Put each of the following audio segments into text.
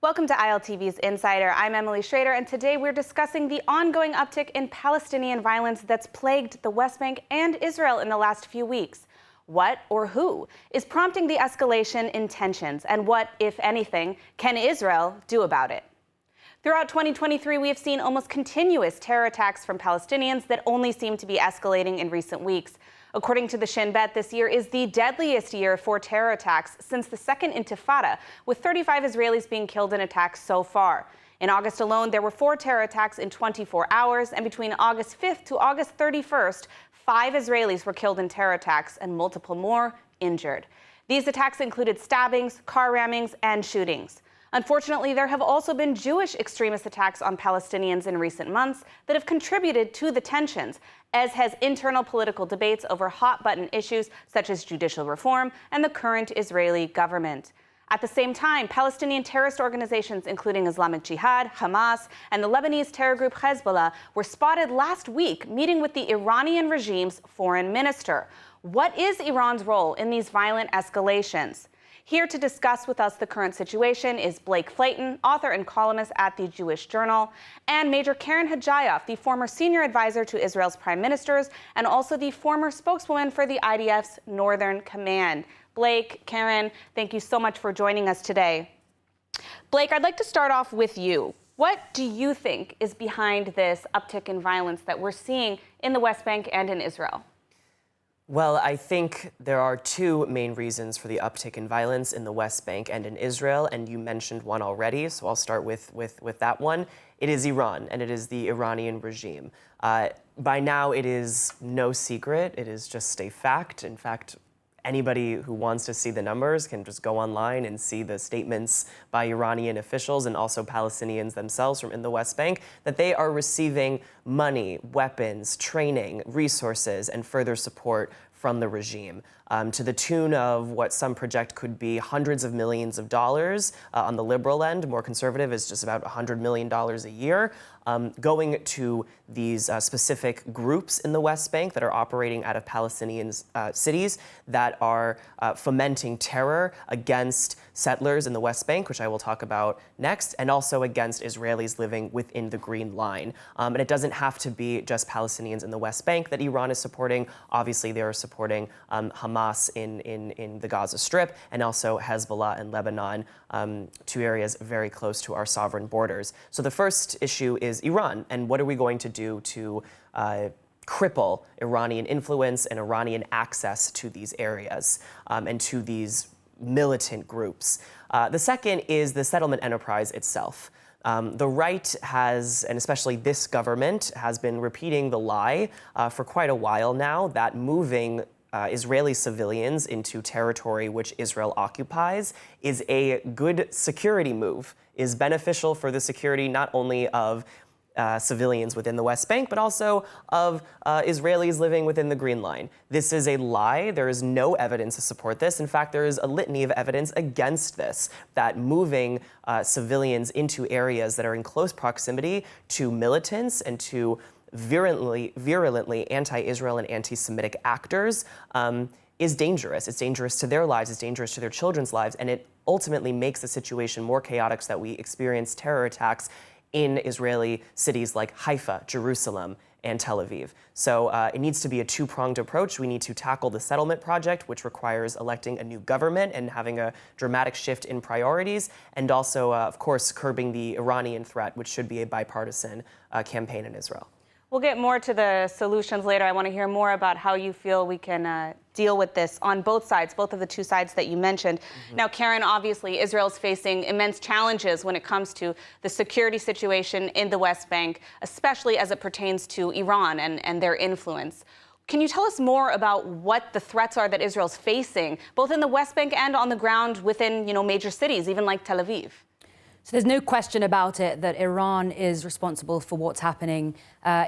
Welcome to ILTV's Insider. I'm Emily Schrader, and today we're discussing the ongoing uptick in Palestinian violence that's plagued the West Bank and Israel in the last few weeks. What or who is prompting the escalation in tensions, and what, if anything, can Israel do about it? Throughout 2023, we have seen almost continuous terror attacks from Palestinians that only seem to be escalating in recent weeks. According to the Shin Bet, this year is the deadliest year for terror attacks since the Second Intifada, with 35 Israelis being killed in attacks so far. In August alone, there were 4 terror attacks in 24 hours, and between August 5th to August 31st, 5 Israelis were killed in terror attacks and multiple more injured. These attacks included stabbings, car rammings, and shootings. Unfortunately, there have also been Jewish extremist attacks on Palestinians in recent months that have contributed to the tensions, as has internal political debates over hot-button issues such as judicial reform and the current Israeli government. At the same time, Palestinian terrorist organizations, including Islamic Jihad, Hamas, and the Lebanese terror group Hezbollah, were spotted last week meeting with the Iranian regime's foreign minister. What is Iran's role in these violent escalations? Here to discuss with us the current situation is Blake Flayton, author and columnist at the Jewish Journal, and Major Karen Hadjayev, the former senior advisor to Israel's prime ministers and also the former spokeswoman for the IDF's Northern Command. Blake, Karen, thank you so much for joining us today. Blake, I'd like to start off with you. What do you think is behind this uptick in violence that we're seeing in the West Bank and in Israel? Well, I think there are 2 main reasons for the uptick in violence in the West Bank and in Israel, and you mentioned one already, so I'll start with that one. It is Iran, and it is the Iranian regime. By now, it is no secret. It is just a fact. In fact, anybody who wants to see the numbers can just go online and see the statements by Iranian officials and also Palestinians themselves from in the West Bank that they are receiving money, weapons, training, resources, and further support from the regime, to the tune of what some project could be hundreds of millions of dollars on the liberal end. More conservative is just about $100 million a year, going to these specific groups in the West Bank that are operating out of Palestinian cities that are fomenting terror against settlers in the West Bank, which I will talk about next, and also against Israelis living within the Green Line. And it doesn't have to be just Palestinians in the West Bank that Iran is supporting. Obviously, they are supporting Hamas in the Gaza Strip, and also Hezbollah in Lebanon, 2 areas very close to our sovereign borders. So the first issue is Iran, and what are we going to do to cripple Iranian influence and Iranian access to these areas and to these militant groups. The second is the settlement enterprise itself. The right has, and especially this government, has been repeating the lie for quite a while now that moving Israeli civilians into territory which Israel occupies is a good security move, is beneficial for the security not only of civilians within the West Bank, but also of Israelis living within the Green Line. This is a lie. There is no evidence to support this. In fact, there is a litany of evidence against this, that moving civilians into areas that are in close proximity to militants and to virulently anti-Israel and anti-Semitic actors is dangerous. It's dangerous to their lives, it's dangerous to their children's lives, and it ultimately makes the situation more chaotic so that we experience terror attacks in Israeli cities like Haifa, Jerusalem, and Tel Aviv. So it needs to be a 2-pronged approach. We need to tackle the settlement project, which requires electing a new government and having a dramatic shift in priorities, and also, of course, curbing the Iranian threat, which should be a bipartisan campaign in Israel. We'll get more to the solutions later. I want to hear more about how you feel we can deal with this on both sides, both of the 2 sides that you mentioned. Now, Karen, obviously, Israel's facing immense challenges when it comes to the security situation in the West Bank, especially as it pertains to Iran and their influence. Can you tell us more about what the threats are that Israel's facing, both in the West Bank and on the ground within, major cities, even like Tel Aviv? So there's no question about it that Iran is responsible for what's happening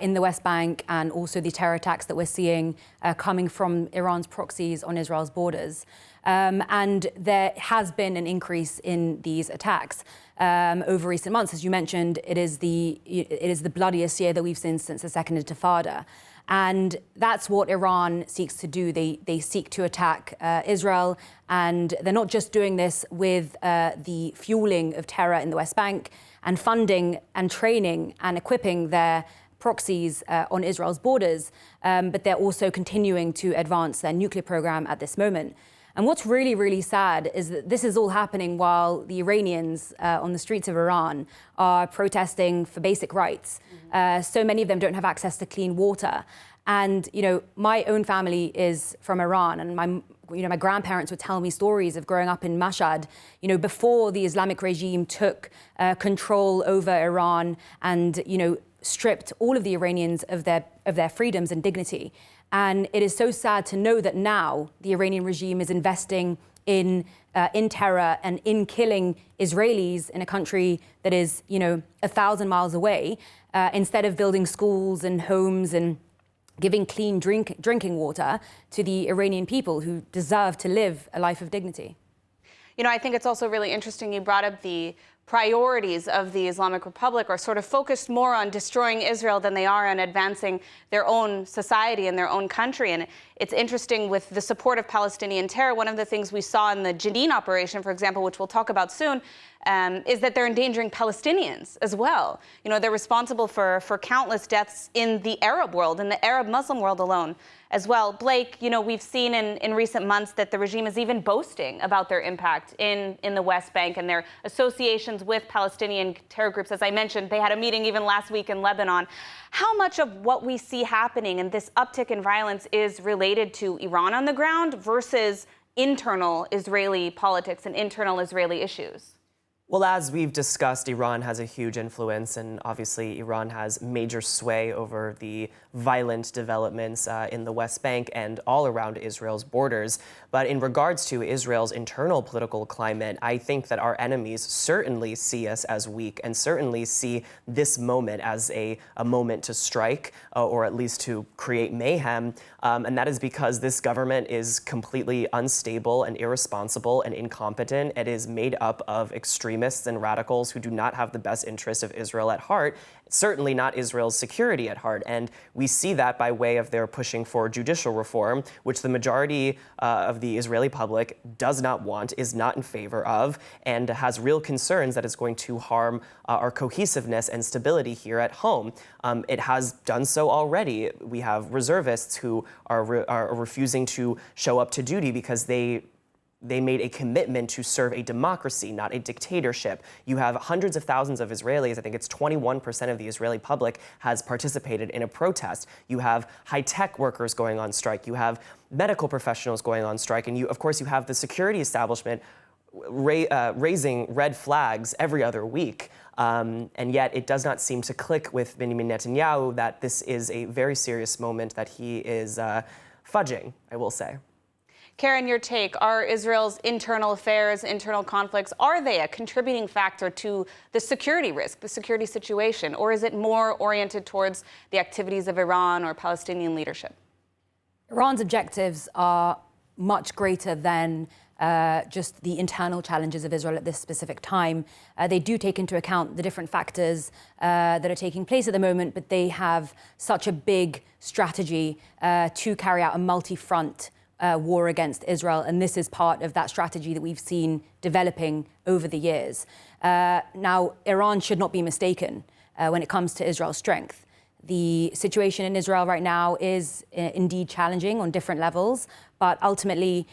in the West Bank, and also the terror attacks that we're seeing coming from Iran's proxies on Israel's borders. And there has been an increase in these attacks over recent months. As you mentioned, it is the bloodiest year that we've seen since the Second Intifada. And that's what Iran seeks to do. They seek to attack Israel, and they're not just doing this with the fueling of terror in the West Bank and funding and training and equipping their proxies on Israel's borders, but they're also continuing to advance their nuclear program at this moment. And what's really, really sad is that this is all happening while the Iranians on the streets of Iran are protesting for basic rights. So many of them don't have access to clean water. And, my own family is from Iran, and my grandparents would tell me stories of growing up in Mashhad, before the Islamic regime took control over Iran and, stripped all of the Iranians of their freedoms and dignity. And it is so sad to know that now the Iranian regime is investing in terror and in killing Israelis in a country that is, 1,000 miles away, instead of building schools and homes and giving clean drinking water to the Iranian people who deserve to live a life of dignity. I think it's also really interesting you brought up the priorities of the Islamic Republic are sort of focused more on destroying Israel than they are on advancing their own society and their own country. And it's interesting with the support of Palestinian terror. One of the things we saw in the Jenin operation, for example, which we'll talk about soon, is that they're endangering Palestinians as well. They're responsible for countless deaths in the Arab world, in the Arab Muslim world alone as well. Blake, we've seen in recent months that the regime is even boasting about their impact in the West Bank and their associations with Palestinian terror groups. As I mentioned, they had a meeting even last week in Lebanon. How much of what we see happening and this uptick in violence is related to Iran on the ground versus internal Israeli politics and internal Israeli issues? Well, as we've discussed, Iran has a huge influence, and obviously Iran has major sway over the violent developments in the West Bank and all around Israel's borders. But in regards to Israel's internal political climate, I think that our enemies certainly see us as weak and certainly see this moment as a moment to strike or at least to create mayhem. And that is because this government is completely unstable and irresponsible and incompetent. It is made up of extremists and radicals who do not have the best interest of Israel at heart, certainly not Israel's security at heart. And we see that by way of their pushing for judicial reform, which the majority of the Israeli public does not want, is not in favor of, and has real concerns that it's going to harm our cohesiveness and stability here at home. It has done so already. We have reservists who are refusing to show up to duty because they made a commitment to serve a democracy, not a dictatorship. You have hundreds of thousands of Israelis, I think it's 21% of the Israeli public has participated in a protest. You have high-tech workers going on strike. You have medical professionals going on strike. And of course, you have the security establishment raising red flags every other week. And yet it does not seem to click with Benjamin Netanyahu that this is a very serious moment that he is fudging, I will say. Karen, your take, are Israel's internal affairs, internal conflicts, are they a contributing factor to the security risk, the security situation, or is it more oriented towards the activities of Iran or Palestinian leadership? Iran's objectives are much greater than just the internal challenges of Israel at this specific time. They do take into account the different factors that are taking place at the moment, but they have such a big strategy to carry out a multi-front war against Israel, and this is part of that strategy that we've seen developing over the years. Now, Iran should not be mistaken when it comes to Israel's strength. The situation in Israel right now is indeed challenging on different levels, but ultimately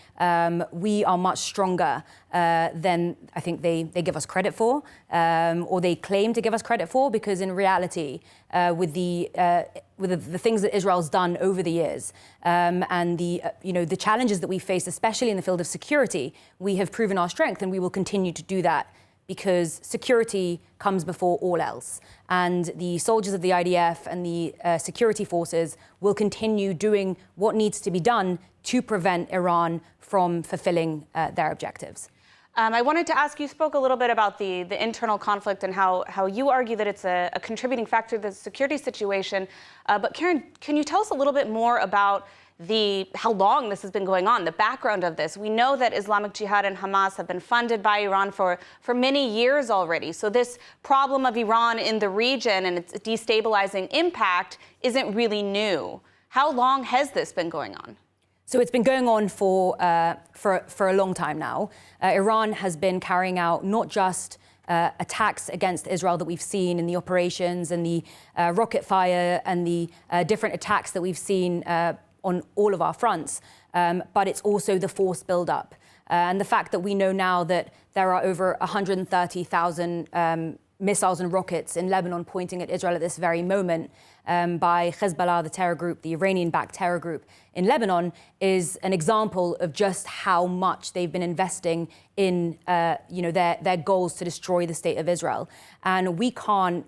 we are much stronger than I think they give us credit for, or they claim to give us credit for, because in reality, with the things that Israel's done over the years and the challenges that we face, especially in the field of security, we have proven our strength, and we will continue to do that, because security comes before all else. And the soldiers of the IDF and the security forces will continue doing what needs to be done to prevent Iran from fulfilling their objectives. I wanted to ask, you spoke a little bit about the internal conflict and how you argue that it's a contributing factor to the security situation. But Karen, can you tell us a little bit more about how long this has been going on, the background of this? We know that Islamic Jihad and Hamas have been funded by Iran for many years already. So this problem of Iran in the region and its destabilizing impact isn't really new. How long has this been going on? So it's been going on for a long time now. Iran has been carrying out not just attacks against Israel that we've seen in the operations and the rocket fire and the different attacks that we've seen on all of our fronts, but it's also the force buildup. And the fact that we know now that there are over 130,000 missiles and rockets in Lebanon pointing at Israel at this very moment by Hezbollah, the terror group, the Iranian-backed terror group in Lebanon, is an example of just how much they've been investing in their goals to destroy the state of Israel. And we can't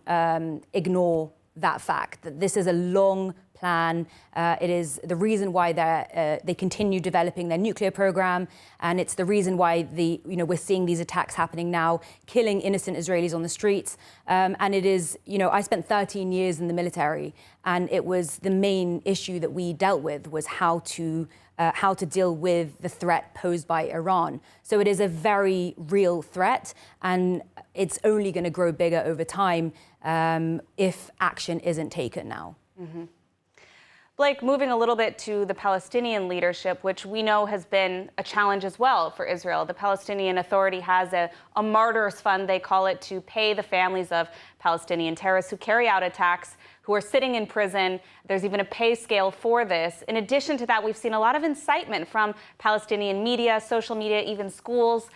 ignore that fact, that this is a long plan. It is the reason why they continue developing their nuclear program, and it's the reason why we're seeing these attacks happening now, killing innocent Israelis on the streets. And it is, I spent 13 years in the military, and it was the main issue that we dealt with was how to deal with the threat posed by Iran. So it is a very real threat, and it's only going to grow bigger over time if action isn't taken now. Mm-hmm. Blake, moving a little bit to the Palestinian leadership, which we know has been a challenge as well for Israel. The Palestinian Authority has a martyrs fund, they call it, to pay the families of Palestinian terrorists who carry out attacks, who are sitting in prison. There's even a pay scale for this. In addition to that, we've seen a lot of incitement from Palestinian media, social media, even schools,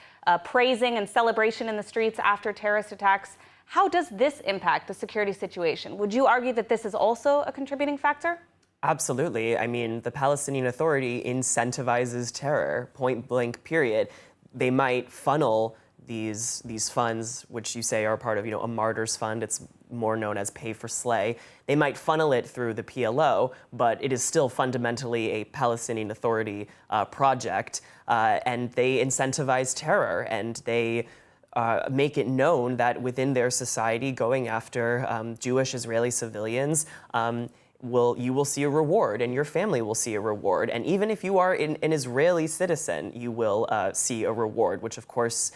praising and celebration in the streets after terrorist attacks. How does this impact the security situation? Would you argue that this is also a contributing factor? Absolutely. I mean, the Palestinian Authority incentivizes terror, point blank, period. They might funnel these funds, which you say are part of, a martyrs fund. It's more known as pay for slay. They might funnel it through the PLO, but it is still fundamentally a Palestinian Authority project. And they incentivize terror, and they make it known that within their society, going after Jewish Israeli civilians, you will see a reward, and your family will see a reward. And even if you are an Israeli citizen, you will see a reward, which of course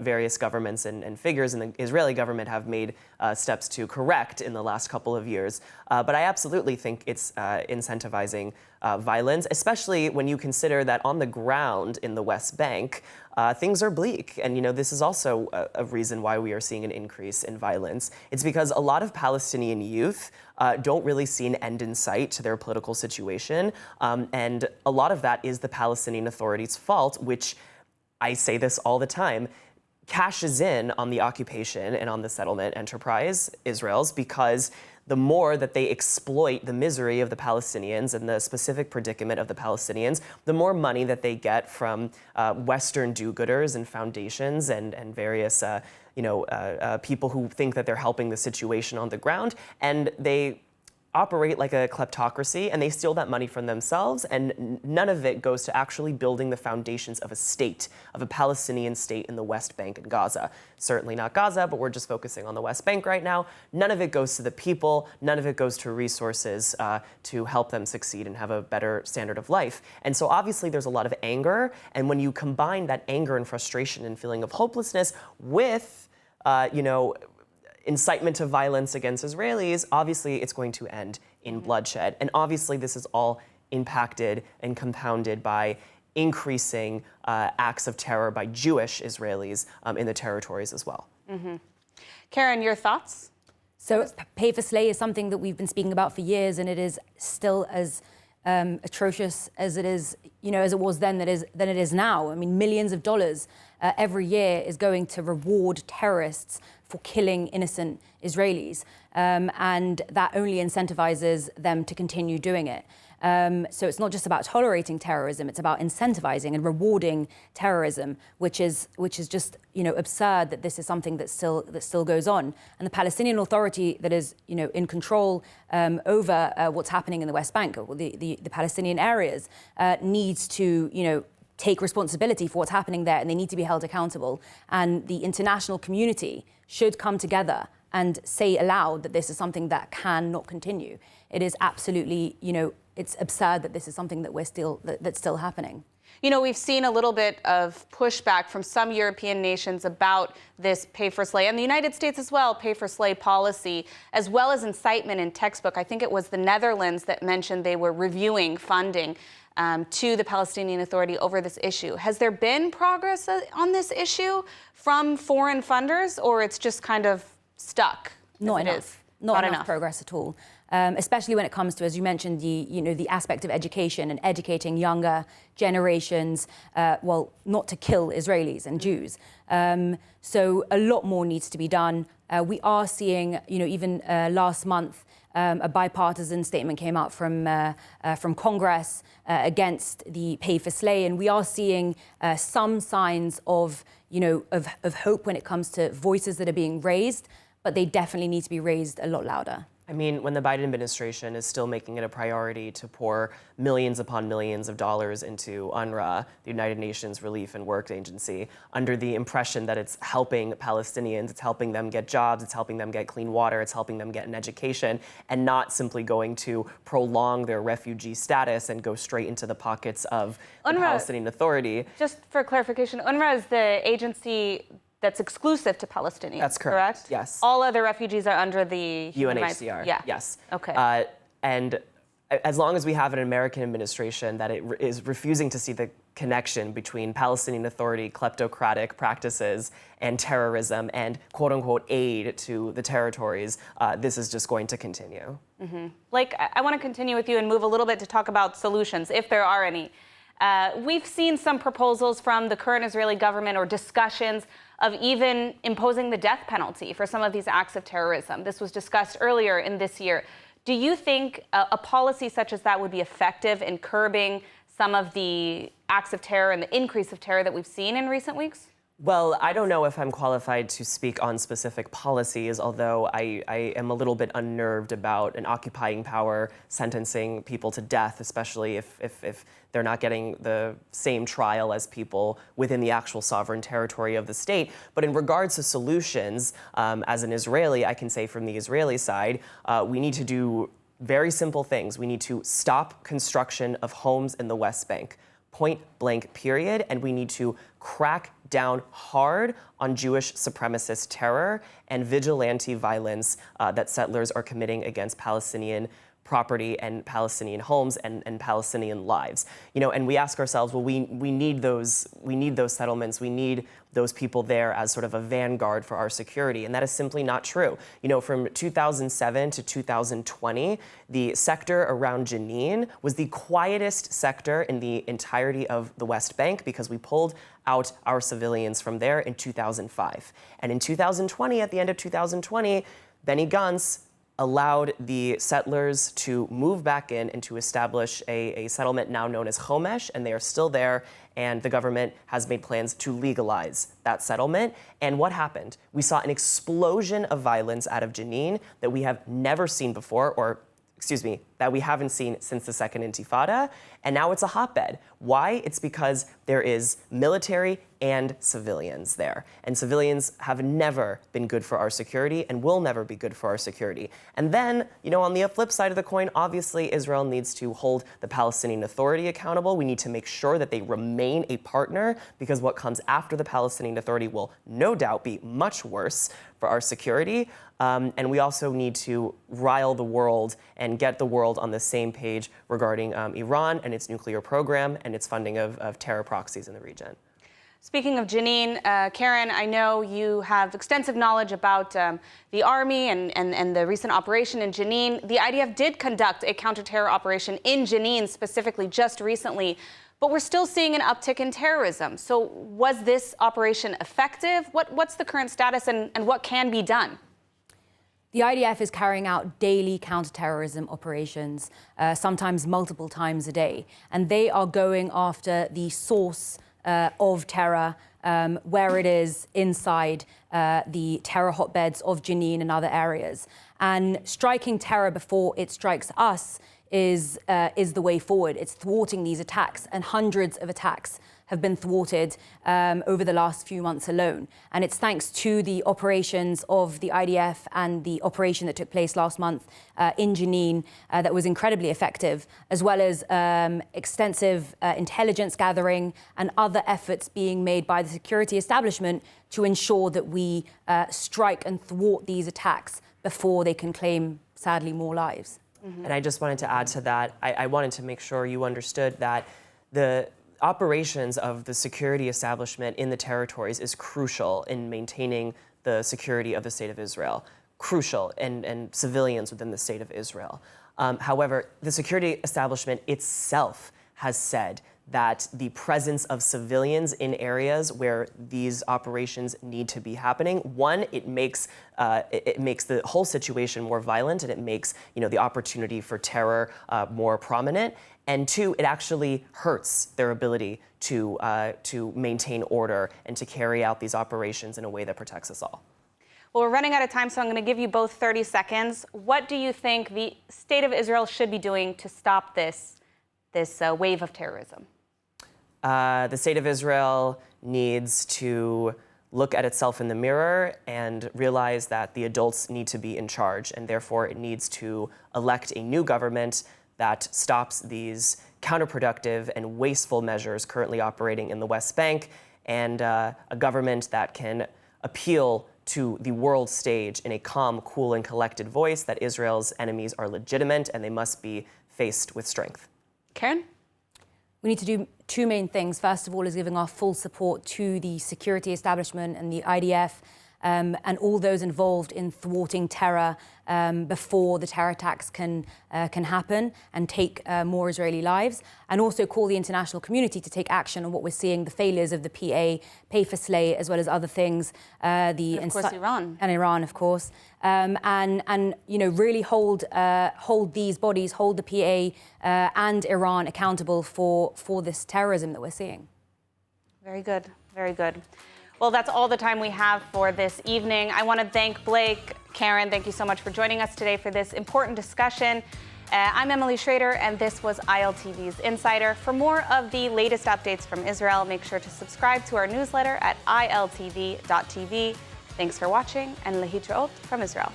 various governments and figures in the Israeli government have made steps to correct in the last couple of years. But I absolutely think it's incentivizing violence, especially when you consider that on the ground in the West Bank, things are bleak. And, this is also a reason why we are seeing an increase in violence. It's because a lot of Palestinian youth don't really see an end in sight to their political situation. And a lot of that is the Palestinian Authority's fault, which, I say this all the time, cashes in on the occupation and on the settlement enterprise, Israel's, because the more that they exploit the misery of the Palestinians and the specific predicament of the Palestinians, the more money that they get from Western do-gooders and foundations and various people who think that they're helping the situation on the ground, and they operate like a kleptocracy, and they steal that money from themselves, and none of it goes to actually building the foundations of a state, of a Palestinian state in the West Bank and Gaza. Certainly not Gaza, but we're just focusing on the West Bank right now. None of it goes to the people, none of it goes to resources to help them succeed and have a better standard of life. And so obviously there's a lot of anger, and when you combine that anger and frustration and feeling of hopelessness with, incitement to violence against Israelis, obviously it's going to end in bloodshed. And obviously this is all impacted and compounded by increasing acts of terror by Jewish Israelis in the territories as well. Mm-hmm. Karen, your thoughts? So pay for slay is something that we've been speaking about for years, and it is still as atrocious as it is, as it was then than it is now. I mean, millions of dollars every year is going to reward terrorists for killing innocent Israelis, and that only incentivizes them to continue doing it. So it's not just about tolerating terrorism; it's about incentivizing and rewarding terrorism, which is just absurd that this is something that still goes on. And the Palestinian Authority that is in control over what's happening in the West Bank, or the Palestinian areas, needs to take responsibility for what's happening there, and they need to be held accountable. And the international community should come together and say aloud that this is something that cannot continue. It is absolutely, it's absurd that this is something that that's still happening. You know, we've seen a little bit of pushback from some European nations about this pay for slay, and the United States as well, pay for slay policy, as well as incitement in textbook. I think it was the Netherlands that mentioned they were reviewing funding to the Palestinian Authority over this issue. Has there been progress on this issue from foreign funders, or it's just kind of stuck? Not enough. Not enough progress at all. Especially when it comes to, as you mentioned, the aspect of education and educating younger generations, well, not to kill Israelis and Jews. So a lot more needs to be done. We are seeing, even last month, a bipartisan statement came out from Congress against the pay for slay, and we are seeing some signs of hope when it comes to voices that are being raised, but they definitely need to be raised a lot louder. I mean, when the Biden administration is still making it a priority to pour millions upon millions of dollars into UNRWA, the United Nations Relief and Work Agency, under the impression that it's helping Palestinians, it's helping them get jobs, it's helping them get clean water, it's helping them get an education, and not simply going to prolong their refugee status and go straight into the pockets of the Palestinian Authority. Just for clarification, UNRWA is the agency that's exclusive to Palestinians. That's correct. Yes. All other refugees are under the UNHCR. Yeah. Yes. Okay. And as long as we have an American administration that is refusing to see the connection between Palestinian Authority kleptocratic practices and terrorism and quote unquote aid to the territories, this is just going to continue. Mm-hmm. Blake, I want to continue with you and move a little bit to talk about solutions, if there are any. We've seen some proposals from the current Israeli government or discussions of even imposing the death penalty for some of these acts of terrorism. This was discussed earlier in this year. Do you think a policy such as that would be effective in curbing some of the acts of terror and the increase of terror that we've seen in recent weeks? Well, I don't know if I'm qualified to speak on specific policies, although I am a little bit unnerved about an occupying power sentencing people to death, especially if they're not getting the same trial as people within the actual sovereign territory of the state. But in regards to solutions, as an Israeli, I can say from the Israeli side, we need to do very simple things. We need to stop construction of homes in the West Bank. Point blank, period. And we need to crack down hard on Jewish supremacist terror and vigilante violence that settlers are committing against Palestinian property and Palestinian homes and Palestinian lives. And we ask ourselves, well, we need those settlements, we need those people there as sort of a vanguard for our security, and that is simply not true. From 2007 to 2020, the sector around Jenin was the quietest sector in the entirety of the West Bank because we pulled out our civilians from there in 2005. And in 2020, at the end of 2020, Benny Gantz allowed the settlers to move back in and to establish a settlement now known as Chomesh, and they are still there, and the government has made plans to legalize that settlement. And what happened? We saw an explosion of violence out of Jenin that we have never seen before, that we haven't seen since the Second Intifada, and now it's a hotbed. Why? It's because there is military and civilians there. And civilians have never been good for our security and will never be good for our security. And then, on the flip side of the coin, obviously Israel needs to hold the Palestinian Authority accountable. We need to make sure that they remain a partner, because what comes after the Palestinian Authority will no doubt be much worse for our security. And we also need to rile the world and get the world on the same page regarding Iran and its nuclear program and its funding of terror proxies in the region. Speaking of Jenin, Karen, I know you have extensive knowledge about the army and the recent operation in Jenin. The IDF did conduct a counter-terror operation in Jenin specifically just recently, but we're still seeing an uptick in terrorism. So was this operation effective? What's the current status and what can be done? The IDF is carrying out daily counterterrorism operations, sometimes multiple times a day, and they are going after the source of terror, where it is inside the terror hotbeds of Jenin and other areas. And striking terror before it strikes us is the way forward. It's thwarting these attacks, and hundreds of attacks have been thwarted over the last few months alone. And it's thanks to the operations of the IDF and the operation that took place last month in Jenin that was incredibly effective, as well as extensive intelligence gathering and other efforts being made by the security establishment to ensure that we strike and thwart these attacks before they can claim, sadly, more lives. And I just wanted to add to that, I wanted to make sure you understood that the operations of the security establishment in the territories is crucial in maintaining the security of the state of Israel, crucial, and civilians within the state of Israel. However, the security establishment itself has said that the presence of civilians in areas where these operations need to be happening, one, it makes the whole situation more violent, and it makes the opportunity for terror more prominent. And two, it actually hurts their ability to maintain order and to carry out these operations in a way that protects us all. Well, we're running out of time, so I'm going to give you both 30 seconds. What do you think the state of Israel should be doing to stop this wave of terrorism? The state of Israel needs to look at itself in the mirror and realize that the adults need to be in charge, and therefore it needs to elect a new government that stops these counterproductive and wasteful measures currently operating in the West Bank, and a government that can appeal to the world stage in a calm, cool, and collected voice that Israel's enemies are legitimate and they must be faced with strength. Karen? We need to do two main things. First of all is giving our full support to the security establishment and the IDF and all those involved in thwarting terror before the terror attacks can happen and take more Israeli lives, and also call the international community to take action on what we're seeing, the failures of the PA, pay for slay, as well as other things. Of course, Iran. And Iran, of course. And really hold these bodies, hold the PA and Iran accountable for this terrorism that we're seeing. Very good, very good. Well, that's all the time we have for this evening. I want to thank Blake, Karen, thank you so much for joining us today for this important discussion. I'm Emily Schrader, and this was ILTV's Insider. For more of the latest updates from Israel, make sure to subscribe to our newsletter at iltv.tv. Thanks for watching, and lehitraot from Israel.